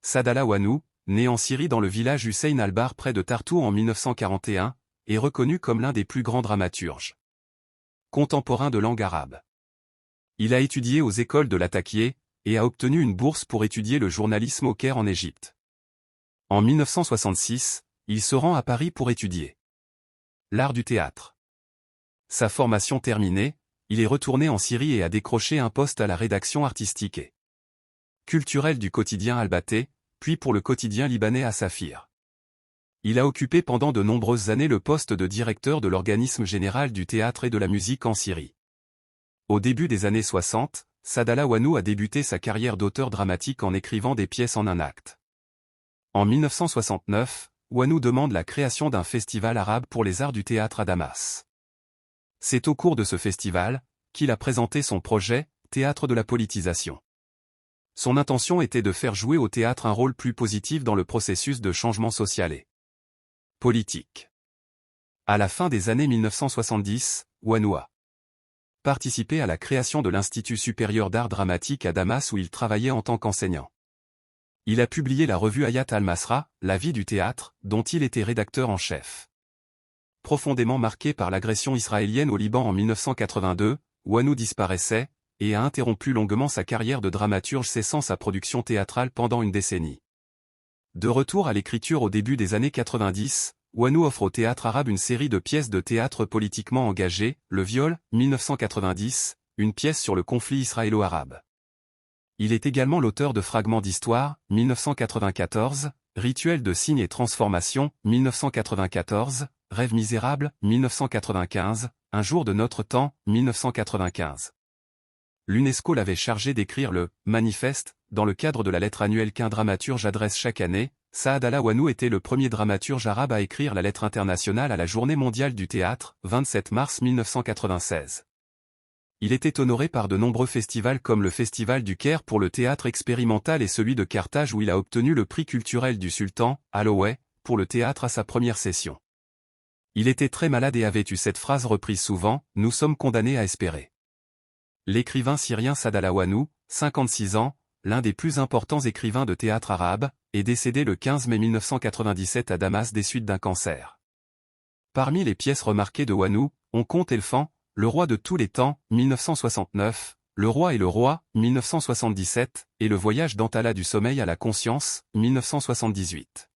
Saadallah Wanou, né en Syrie dans le village Hussein al-Bar près de Tartou en 1941, est reconnu comme l'un des plus grands dramaturges contemporains de langue arabe. Il a étudié aux écoles de Latakié, et a obtenu une bourse pour étudier le journalisme au Caire en Égypte. En 1966, il se rend à Paris pour étudier l'art du théâtre. Sa formation terminée, il est retourné en Syrie et a décroché un poste à la rédaction artistique et culturelle du quotidien Al-Baté, puis pour le quotidien libanais As-Safir. Il a occupé pendant de nombreuses années le poste de directeur de l'organisme général du théâtre et de la musique en Syrie. Au début des années 60, Saadallah Wanou a débuté sa carrière d'auteur dramatique en écrivant des pièces en un acte. En 1969, Wanou demande la création d'un festival arabe pour les arts du théâtre à Damas. C'est au cours de ce festival qu'il a présenté son projet « Théâtre de la politisation ». Son intention était de faire jouer au théâtre un rôle plus positif dans le processus de changement social et politique. À la fin des années 1970, Wanou a participé à la création de l'Institut supérieur d'art dramatique à Damas où il travaillait en tant qu'enseignant. Il a publié la revue Hayat al-Masra, La vie du théâtre, dont il était rédacteur en chef. Profondément marqué par l'agression israélienne au Liban en 1982, Wanou disparaissait, et a interrompu longuement sa carrière de dramaturge cessant sa production théâtrale pendant une décennie. De retour à l'écriture au début des années 90, Wanou offre au théâtre arabe une série de pièces de théâtre politiquement engagées, Le viol, 1990, une pièce sur le conflit israélo-arabe. Il est également l'auteur de Fragments d'histoire, 1994, Rituel de signes et transformation, 1994, Rêve misérable, 1995, Un jour de notre temps, 1995. L'UNESCO l'avait chargé d'écrire le « Manifeste » dans le cadre de la lettre annuelle qu'un dramaturge adresse chaque année. Saadallah Wanou était le premier dramaturge arabe à écrire la lettre internationale à la Journée mondiale du théâtre, 27 mars 1996. Il était honoré par de nombreux festivals comme le Festival du Caire pour le théâtre expérimental et celui de Carthage où il a obtenu le prix culturel du sultan, Alloway, pour le théâtre à sa première session. Il était très malade et avait eu cette phrase reprise souvent, « Nous sommes condamnés à espérer ». L'écrivain syrien Saadallah Wanou, 56 ans, l'un des plus importants écrivains de théâtre arabe, est décédé le 15 mai 1997 à Damas des suites d'un cancer. Parmi les pièces remarquées de Wanou, on compte Elfan, Le roi de tous les temps, 1969, Le roi et le roi, 1977, et Le voyage d'Antala du sommeil à la conscience, 1978.